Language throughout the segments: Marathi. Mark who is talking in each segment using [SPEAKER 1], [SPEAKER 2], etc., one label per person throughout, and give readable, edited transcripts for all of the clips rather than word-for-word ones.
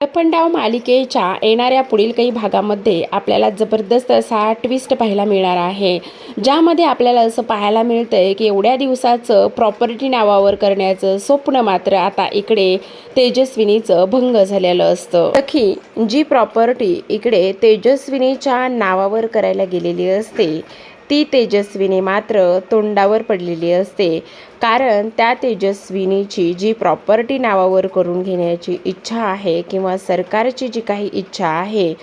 [SPEAKER 1] लपंडाव मालिकेच्या येणाऱ्या पुढील काही भागामध्ये आपल्याला जबरदस्त असा ट्विस्ट पाहायला मिळणार आहे, ज्यामध्ये आपल्याला असं पाहायला मिळतंय की एवढ्या दिवसाचं प्रॉपर्टी नावावर करण्याचं स्वप्न मात्र आता इकडे तेजस्विनीचं भंग झालेलं असतं। सखी जी प्रॉपर्टी इकडे तेजस्विनीच्या नावावर करायला गेलेली असते ती तेजस्विनी मात्र तोंडावर पडलेली असते, कारण त्या तेजस्विनीची जी प्रॉपर्टी नावावर करून घेण्याची इच्छा आहे किंवा सरकारची जी काही इच्छा आहे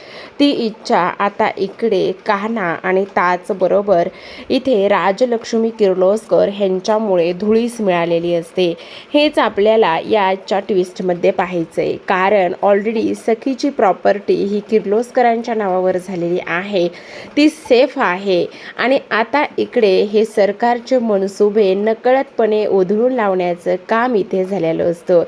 [SPEAKER 1] ती इच्छा आता इकडे कान्हा आणि ताच बरोबर इथे राजलक्ष्मी किर्लोस्कर ह्यांच्यामुळे धुळीस मिळालेली असते। हेच आपल्याला याच्या ट्विस्टमध्ये पाहायचंय, कारण ऑलरेडी सखीची प्रॉपर्टी ही किर्लोस्करांच्या नावावर झालेली आहे, ती सेफ आहे आणि आता इकडे हे सरकारचे मनसुबे नकळतपणे उधळून लावण्याचं काम इथे झालेलं असतं।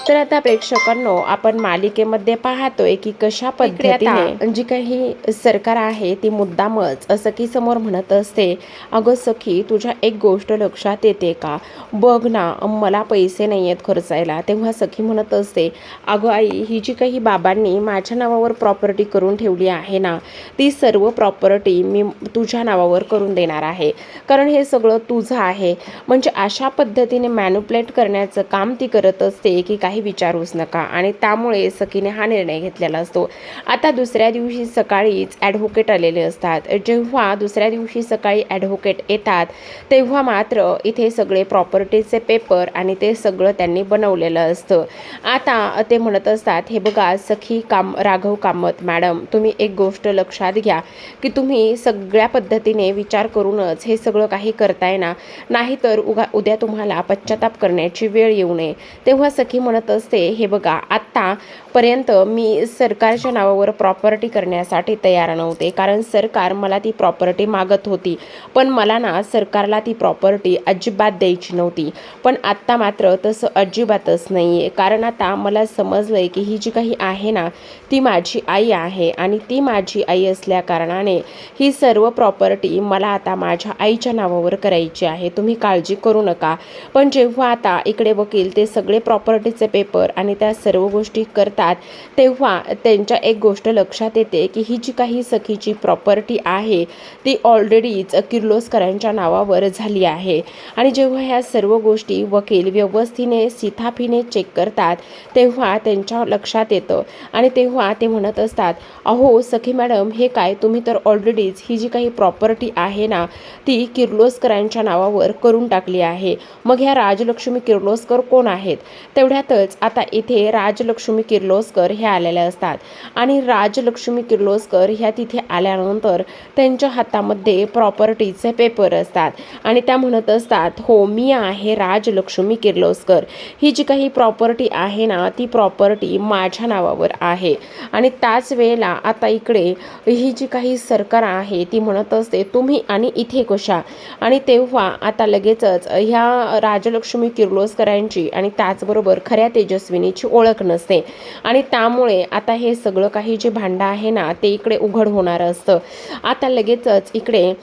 [SPEAKER 1] तर आता प्रेक्षकांनो, आपण मालिकेमध्ये पाहतोय की कशा पद्धतीने जी काही सरकार आहे ती मुद्दामच सखी समोर म्हणत असते, अगं सखी तुझ्या एक गोष्ट लक्षात येते का, बघ ना मला पैसे नाही आहेत खर्चायला। तेव्हा सखी म्हणत असते, अगं आई ही जी काही बाबांनी माझ्या नावावर प्रॉपर्टी करून ठेवली आहे ना, ती सर्व प्रॉपर्टी मी तुझ्या नावावर करून देणार आहे, कारण हे सगळं तुझं आहे। म्हणजे अशा पद्धतीने मॅन्युप्लेट करण्याचं काम ती करत असते की काही विचारूच नका, आणि त्यामुळे सखीने हा निर्णय घेतलेला असतो। आता दुसऱ्या दिवशी सकाळीच ॲडव्होकेट आलेले असतात। जेव्हा दुसऱ्या दिवशी सकाळी ॲडव्होकेट येतात तेव्हा मात्र इथे सगळे प्रॉपर्टीचे पेपर आणि ते सगळं त्यांनी बनवलेलं असतं। आता ते म्हणत असतात, हे बघा सखी राघव कामत मॅडम, तुम्ही एक गोष्ट लक्षात घ्या की तुम्ही सगळ्या पद्धतीने विचार करूनच हे सगळं काही करताय ना, नाहीतर उद्या तुम्हाला पश्चाताप करण्याची वेळ येऊ नये। तेव्हा सखी म्हणत असते, हे बघा आत्तापर्यंत मी सरकारच्या नावावर प्रॉपर्टी करण्यासाठी तयार नव्हते, कारण सरकार मला ती प्रॉपर्टी मागत होती, पण मला ना सरकारला ती प्रॉपर्टी अजिबात द्यायची नव्हती। पण आत्ता मात्र तसं अजिबातच नाही आहे, कारण आता मला समजलंय की ही जी काही आहे ना ती माझी आई आहे, आणि ती माझी आई असल्या कारणाने ही सर्व प्रॉपर्टी मला आता माझ्या आईच्या नावावर करायची आहे, तुम्ही काळजी करू नका। पण जेव्हा आता इकडे वकील ते सगळे प्रॉपर्टीचे पेपर आणि त्या सर्व गोष्टी करतात तेव्हा त्यांच्या एक गोष्ट लक्षात येते की ही जी काही सखीची प्रॉपर्टी आहे ती ऑलरेडीच किर्लोस्करांच्या नावावर झाली आहे। आणि जेव्हा ह्या सर्व गोष्टी वकील व्यवस्थितने शिथाफीने चेक करतात तेव्हा त्यांच्या लक्षात येतं, आणि तेव्हा ते म्हणत असतात, अहो सखी मॅडम हे काय, तुम्ही तर ऑलरेडीच ही जी काही प्रॉपर्टी आहे ना ती किर्लोस्करांच्या नावावर करून टाकली आहे। मग ह्या राजलक्ष्मी किर्लोस्कर कोण आहेत? तेवढ्यातच आता इथे राजलक्ष्मी किर्लोस्कर हे आलेल्या असतात, आणि राजलक्ष्मी किर्लोस्कर ह्या तिथे आल्यानंतर त्यांच्या हातामध्ये प्रॉपर्टीचे पेपर असतात, आणि त्या म्हणत असतात, हो मी आहे राजलक्ष्मी किर्लोस्कर, ही जी काही प्रॉपर्टी आहे ना ती प्रॉपर्टी माझ्या नावावर आहे। आणि त्याच वेळेला आता इकडे ही जी काही सरकार आहे ती म्हणत असते, तुम्ही आणि इथे कशा? आणि तेव्हा आता लगेचच ह्या राजलक्ष्मी किर्लोस्करांची आणि त्याचबरोबर खऱ्या तेजस्विनीची ओळख नसते, आणि त्यामुळे आता हे सगळं काही जे भांडं आहे ना ते इकडे उघड होणार असतं। आता लगेचच इकडे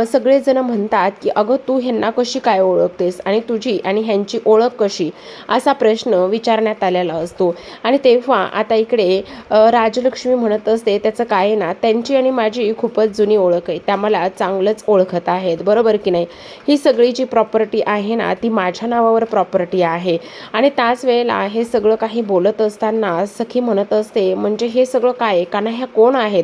[SPEAKER 1] सगळेजण म्हणतात की अगं तू ह्यांना कशी काय ओळखतेस, आणि तुझी आणि ह्यांची ओळख कशी, असा प्रश्न विचारण्यात आलेला असतो। आणि तेव्हा आता इकडे राजलक्ष्मी म्हणत असते, त्याचं काय आहे ना, त्यांची आणि माझी खूपच जुनी ओळख आहे, त्या मला चांगलंच ओळखत आहेत, बरोबर की नाही। ही सगळी जी प्रॉपर्टी आहे ना ती माझ्या नावावर प्रॉपर्टी आहे। आणि त्याच वेळेला हे सगळं काही बोलत असताना सखी म्हणत असते, म्हणजे हे सगळं काय, कान्हा ह्या कोण आहेत,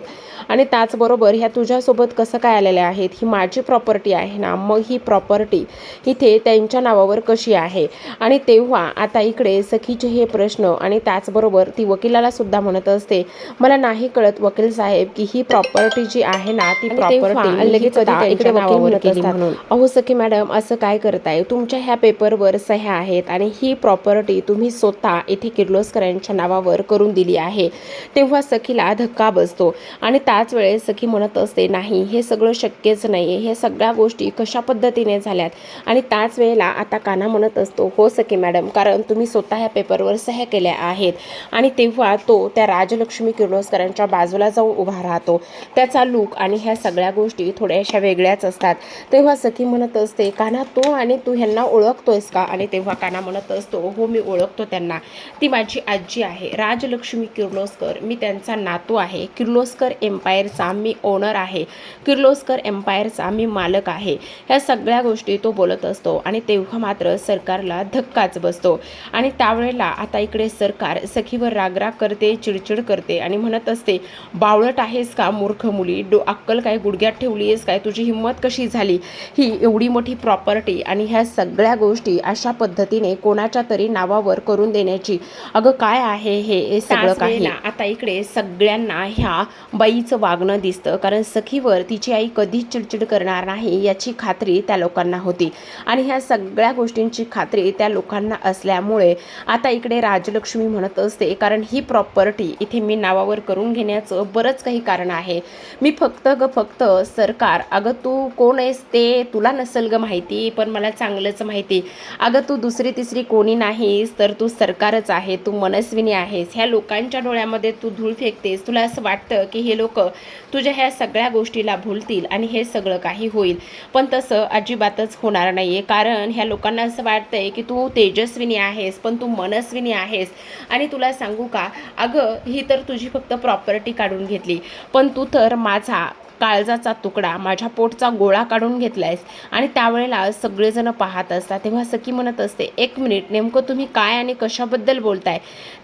[SPEAKER 1] आणि त्याचबरोबर ह्या तुझ्यासोबत कसं काय आलेल्या आहेत, ही माझी प्रॉपर्टी आहे ना, मग ही प्रॉपर्टी इथे त्यांच्या नावावर कशी आहे? आणि तेव्हा आता इकडे सखीचे हे प्रश्न, आणि त्याचबरोबर ती वकिलाला सुद्धा म्हणत असते, मला नाही कळत वकील साहेब की ही प्रॉपर्टी जी आहे ना ती प्रॉपर्टी लगेच त्यांच्या नावावर केली म्हणून। अहो सखी मॅडम असं काय करताय, तुमच्या ह्या पेपरवर सह्या आहेत आणि ही प्रॉपर्टी तुम्ही स्वतः इथे किर्लोस्करांच्या नावावर करून दिली आहे। तेव्हा सखीला धक्का बसतो, आणि त्याच वेळेस सखी म्हणत असते, नाही हे सगळं शक्यच नाही, हे सगळ्या गोष्टी कशा पद्धतीने झाल्यात। आणि त्याच वेळेला आता कान्हा म्हणत असतो, हो सखी मॅडम, कारण तुम्ही स्वतः ह्या पेपरवर सह्या केल्या आहेत। आणि तेव्हा तो त्या राजलक्ष्मी किर्लोस्करांच्या बाजूला जाऊन उभा राहतो, त्याचा लूक आणि ह्या सगळ्या गोष्टी थोड्याशा वेगळ्याच असतात। तेव्हा सखी म्हणत असते, कान्हा तो आणि तू ह्यांना ओळखतोयस का? आणि तेव्हा काना म्हणत असतो, हो मी ओळखतो त्यांना, ती माझी आजी आहे राजलक्ष्मी किर्लोस्कर, मी त्यांचा नातू आहे, किर्लोस्कर एम्पायरचा मी ओनर आहे, किर्लोस्कर एम्पायरचा मी मालक आहे. ह्या सगळ्या गोष्टी तो बोलत असतो आणि तेव्हा मात्र सरकारला धक्काच बसतो. आणि त्यावेळेला आता इकडे सरकार सखीवर रागराग करते, चिडचिड करते आणि म्हणत असते, बावळट आहेस का मूर्ख मुली, अक्कल काय गुडघ्यात ठेवली आहेस काय, तुझी हिंमत कशी झाली ही एवढी मोठी प्रॉपर्टी आणि ह्या सगळ्या गोष्टी अशा पद्धतीने कोणाच्या तरी नावावर करून देण्याची, अगं काय आहे हे सगळं काही. आता इकडे सगळ्यांना ह्या बाईचं वागणं दिसतं, कारण सखीवर तिची आई कधीच चिडचिड करणार नाही याची खात्री त्या लोकांना होती आणि ह्या सगळ्या गोष्टींची खात्री त्या लोकांना असल्यामुळे आता इकडे राजलक्ष्मी म्हणत असते, कारण ही प्रॉपर्टी इथे मी नावावर करून घेण्याचं बरंच काही कारण आहे. मी फक्त सरकार, अगं तू कोण आहेस ते तुला नसेल ग माहिती, पण मला चांगलंच माहिती, अगं तू दुसरी तिसरी कोणी नाहीस तर तू सरकारच आहे, तू मनस्विनी आहेस. ह्या लोकांच्या डोळ्यामध्ये तू धूळ फेकतेस, तुला असं वाटतं की हे लोक तुझ्या ह्या सगळ्या गोष्टीला भुलतील आणि हे सगळं काही होईल, पण तसं अजिबातच होणार नाही आहे. कारण ह्या लोकांना असं वाटतंय की तू तेजस्विनी आहेस पण तू मनस्विनी आहेस. आणि तुला सांगू का, अगं ही तर तुझी फक्त प्रॉपर्टी काढून घेतली, पण तू तर माझा काळजाचा तुकडा, माझ्या पोटचा गोळा काढून घेतलायस. आणि त्यावेळेला सगळेजण पाहत असतात. तेव्हा सखी म्हणत असते, एक मिनिट, नेमकं तुम्ही काय आणि कशाबद्दल बोलताय?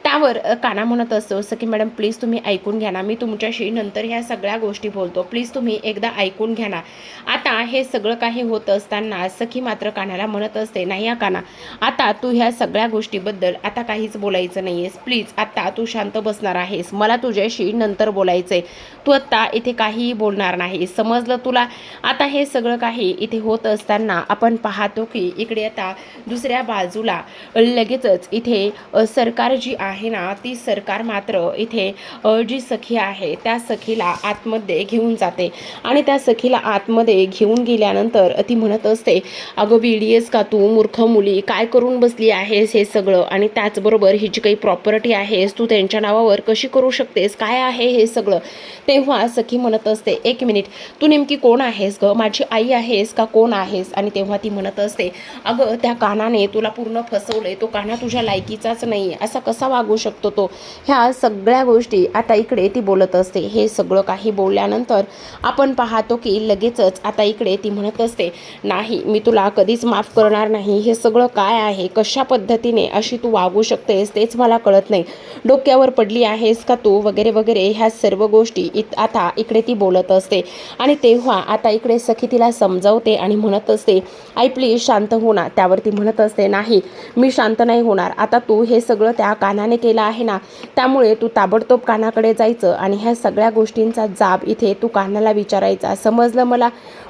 [SPEAKER 1] त्यावर काना म्हणत असतो, सखी मॅडम प्लीज तुम्ही ऐकून घ्या ना, मी तुमच्याशी नंतर ह्या सगळ्या गोष्टी बोलतो, प्लीज तुम्ही एकदा ऐकून घ्या ना. आता हे सगळं काही होत असताना सखी मात्र कानाला म्हणत असते, नाही काना, आता तू ह्या सगळ्या गोष्टीबद्दल आता काहीच बोलायचं नाही आहेस, प्लीज आता तू शांत बसणार आहेस, मला तुझ्याशी नंतर बोलायचंय, तू आत्ता इथे काहीही बोलणार नाही, समजलं तुला? आता हे सगळं काही इथे होत असताना आपण पाहतो की इकडे आता दुसऱ्या बाजूला लगेचच इथे सरकार जी आहे ना, ती सरकार मात्र इथे जी सखी आहे त्या सखीला आतमध्ये घेऊन जाते. आणि त्या सखीला आतमध्ये घेऊन गेल्यानंतर ती म्हणत असते, अगं वेडीयेस का तू मूर्ख मुली, काय करून बसली आहेस हे सगळं, आणि त्याचबरोबर ही जी काही प्रॉपर्टी आहेस तू त्यांच्या नावावर कशी करू शकतेस, काय आहे हे सगळं? तेव्हा सखी म्हणत असते, एक मिनिट, तू नेमकी कोण आहेस ग, माझी आई आहेस का कोण आहेस? आणि तेव्हा ती म्हणत असते, अगं त्या कानाने तुला पूर्ण फसवलंय, तो काना तुझ्या लायकीचाच नाही, असा कसा वागू शकतो तो? ह्या सगळ्या गोष्टी आता इकडे ती बोलत असते. हे सगळं काही बोलल्यानंतर आपण पाहतो की लगेचच आता इकडे ती म्हणत असते, नाही मी तुला कधीच माफ करणार नाही, हे सगळं काय आहे, कशा पद्धतीने अशी तू वागू शकतेस तेच मला कळत नाही, डोक्यावर पडली आहेस का तू, वगैरे वगैरे ह्या सर्व गोष्टी आता इकडे ती बोलत असते. आणि तेव्हा आता इकडे सखी तिला समजावते आणि म्हणत असते, आई प्लीज शांत हो ना. त्यावरती म्हणत असते, नाही मी शांत नाही होणार, आता तू हे सगळं त्या कानाने केलं आहे ना, त्यामुळे तू ताबडतोब कानाकडे जायचं आणि ह्या सगळ्या गोष्टींचा जाब इथे तू कानाला विचारायचा, समजलं?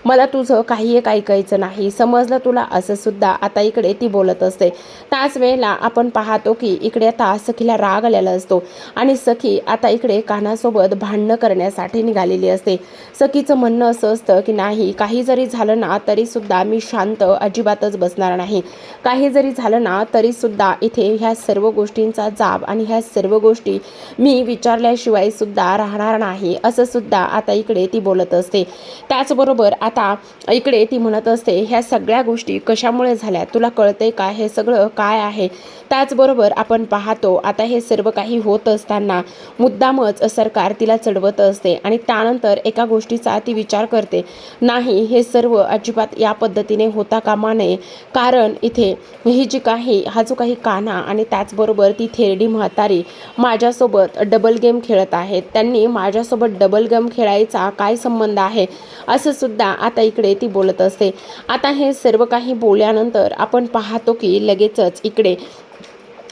[SPEAKER 1] मला तुझं काही एक ऐकायचं नाही, समजलं तुला? असं सुद्धा आता इकडे ती बोलत असते. त्याच वेळेला आपण पाहतो की इकडे आता सखीला राग आलेला असतो आणि सखी आता इकडे कानासोबत भांडणं करण्यासाठी निघालेली असते. सखीचं म्हणणं असं असतं की नाही, काही जरी झालं ना तरी सुद्धा मी शांत अजिबातच बसणार नाही, काही जरी झालं ना तरी सुद्धा इथे ह्या सर्व गोष्टींचा जाब आणि ह्या सर्व गोष्टी मी विचारल्याशिवाय सुद्धा राहणार नाही, असं सुद्धा आता इकडे ती बोलत असते. त्याचबरोबर आता इकडे ती म्हणत असते, ह्या सगळ्या गोष्टी कशामुळे झाल्या तुला कळतंय का, हे सगळं काय आहे? त्याचबरोबर आपण पाहतो आता हे सर्व काही होत असताना मुद्दामच सरकार तिला चढवत असते आणि त्यानंतर एका गोष्टीचा ती विचार करते, नाही हे सर्व अजिबात या पद्धतीने होता कामा नये, कारण इथे ही जी काही हा जो काही काना आणि त्याचबरोबर ती थेरडी म्हातारी माझ्यासोबत डबल गेम खेळत आहेत, त्यांनी माझ्यासोबत डबल गेम खेळायचा काय संबंध आहे, असं सुद्धा आता इकडे ती बोलत असते. आता हे सर्व काही बोलल्यानंतर आपण पाहतो की लगेचच इकडे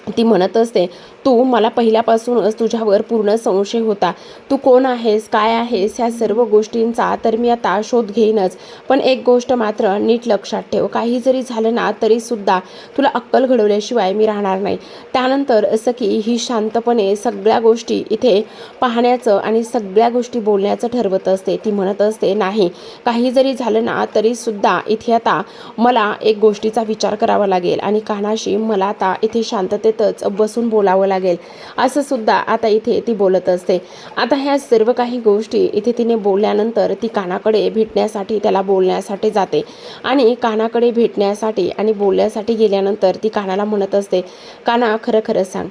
[SPEAKER 1] ती म्हणत असते, तू मला पहिल्यापासूनच तुझ्यावर पूर्ण संशय होता, तू कोण आहेस, काय आहेस, ह्या सर्व गोष्टींचा तर मी आता शोध घेईनच, पण एक गोष्ट मात्र नीट लक्षात ठेव, काही जरी झालं ना तरीसुद्धा तुला अक्कल घडवल्याशिवाय मी राहणार नाही. त्यानंतर सखी ही शांतपणे सगळ्या गोष्टी इथे पाहण्याचं आणि सगळ्या गोष्टी बोलण्याचं ठरवत असते. ती म्हणत असते, नाही काही जरी झालं ना तरीसुद्धा इथे आता मला एक गोष्टीचा विचार करावा लागेल आणि कानाशी मला आता इथे शांततेतच बसून बोलावं लागेल. लागेल असं सुद्धा आता इथे ती बोलत असते. आता ह्या सर्व काही गोष्टी इथे तिने बोलल्यानंतर ती कानाकडे भेटण्यासाठी त्याला बोलण्यासाठी जाते आणि कानाकडे भेटण्यासाठी आणि बोलण्यासाठी गेल्यानंतर ती कानाला म्हणत असते, काना खरं खरं सांग,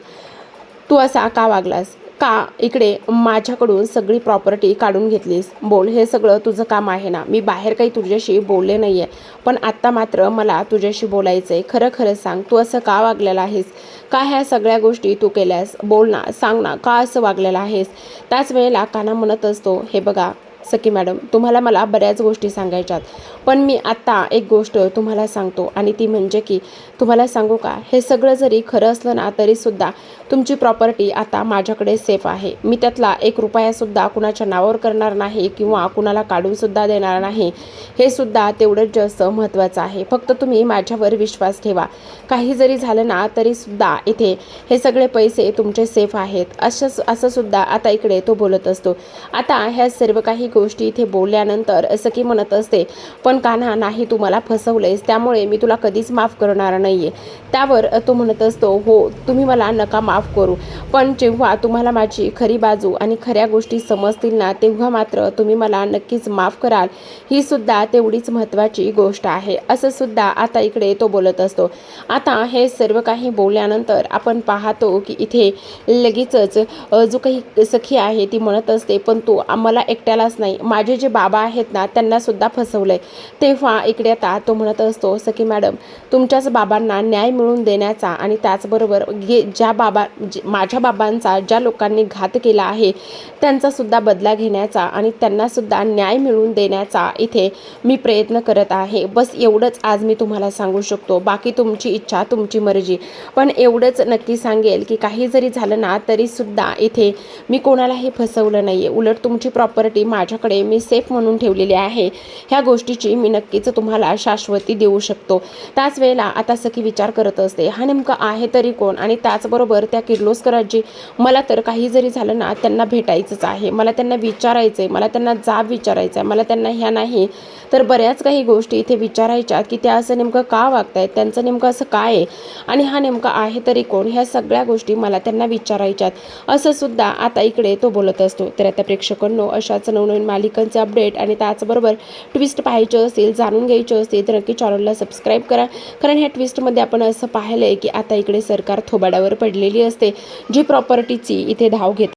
[SPEAKER 1] तू असा का वागलास? का इकडे माझ्याकडून सगळी प्रॉपर्टी काढून घेतलीस? बोल, हे सगळं तुझं काम आहे ना? मी बाहेर काही तुझ्याशी बोलले नाही आहे, पण आत्ता मात्र मला तुझ्याशी बोलायचं आहे. खरं खरं सांग, तू असं का वागलेला आहेस? का ह्या सगळ्या गोष्टी तू केल्यास? बोल ना, सांग ना, का असं वागलेला आहेस? त्याच वेळेला काना म्हणत असतो, हे बघा सखी मॅडम, तुम्हाला मला बऱ्याच गोष्टी सांगायच्यात, पण मी आत्ता एक गोष्ट तुम्हाला सांगतो आणि ती म्हणजे की तुम्हाला सांगू का, हे सगळं जरी खरं असलं ना तरीसुद्धा तुमची प्रॉपर्टी आता माझ्याकडे सेफ आहे. मी त्यातला 1 रुपयासुद्धा कुणाच्या नावावर करणार नाही किंवा कुणाला काढूनसुद्धा देणार नाही. हे सुद्धा तेवढंच जास्त महत्त्वाचं आहे. फक्त तुम्ही माझ्यावर विश्वास ठेवा. काही जरी झालं ना तरीसुद्धा इथे हे सगळे पैसे तुमचे सेफ आहेत. असं सुद्धा आता इकडे तो बोलत असतो. आता ह्या सर्व काही गोष्टी इथे बोलल्यानंतर असं की म्हणत असते, पण कान्हा नाही, तू मला फसवलंयस, त्यामुळे मी तुला कधीच माफ करणार नाहीये. त्यावर तो म्हणत असतो, हो तुम्ही मला नका माफ करू, पण जेव्हा तुम्हाला माझी खरी बाजू आणि खऱ्या गोष्टी समजतील ना तेव्हा मात्र तुम्ही मला नक्कीच माफ कराल. ही सुद्धा तेवढीच महत्त्वाची गोष्ट आहे असं सुद्धा आता इकडे तो बोलत असतो. आता हे सर्व काही बोलल्यानंतर आपण पाहतो की इथे लगेचच जो काही सखी आहे ती म्हणत असते, पण तू आम्हाला एकट्यालाच नाही, माझे जे बाबा आहेत ना त्यांना सुद्धा फसवलंय. तेव्हा इकडे आता तो म्हणत असतो, सखी मॅडम, तुमच्याच बाबांना न्याय मिळवून देण्याचा आणि त्याचबरोबर माझ्या बाबांचा ज्या लोकांनी घात केला आहे त्यांचा सुद्धा बदला घेण्याचा आणि त्यांना सुद्धा न्याय मिळवून देण्याचा इथे मी प्रयत्न करत आहे. बस एवढंच आज मी तुम्हाला सांगू शकतो. बाकी तुमची इच्छा, तुमची मर्जी, पण एवढंच नक्की सांगेल की काही जरी झालं ना तरी सुद्धा इथे मी कोणालाही फसवलं नाहीये. उलट तुमची प्रॉपर्टी माझ्याकडे मी सेफ म्हणून ठेवलेली आहे. ह्या गोष्टीची मी नक्कीच तुम्हाला शाश्वती देऊ शकतो. त्याच वेळेला आता सखी विचार करत असते, हा नेमका आहे तरी कोण? आणि त्याचबरोबर त्या किर्लोस्करांची, मला तर काही जरी झालं ना त्यांना भेटायचंच आहे, मला त्यांना विचारायचं आहे, मला त्यांना जाब विचारायचा आहे, मला त्यांना ह्या नाही तर बऱ्याच काही गोष्टी इथे विचारायच्या की त्या असं नेमकं का वागतायत, त्यांचं नेमकं असं काय आहे आणि हा नेमका आहे तरी कोण, ह्या सगळ्या गोष्टी मला त्यांना विचारायच्यात असं सुद्धा आता इकडे तो बोलत असतो. तर आता प्रेक्षकांनो, अशाच नवनवीन मालिकांचे अपडेट आणि त्याचबरोबर ट्विस्ट पाहायचं असेल, जाणून घ्यायचं असेल तर नक्की चॅनलला सबस्क्राईब करा. कारण ह्या ट्विस्टमध्ये आपण असं पाहिलं आहे की आता इकडे सरकार थोबाडावर पडलेली असते, जी प्रॉपर्टीची इथे धाव घेत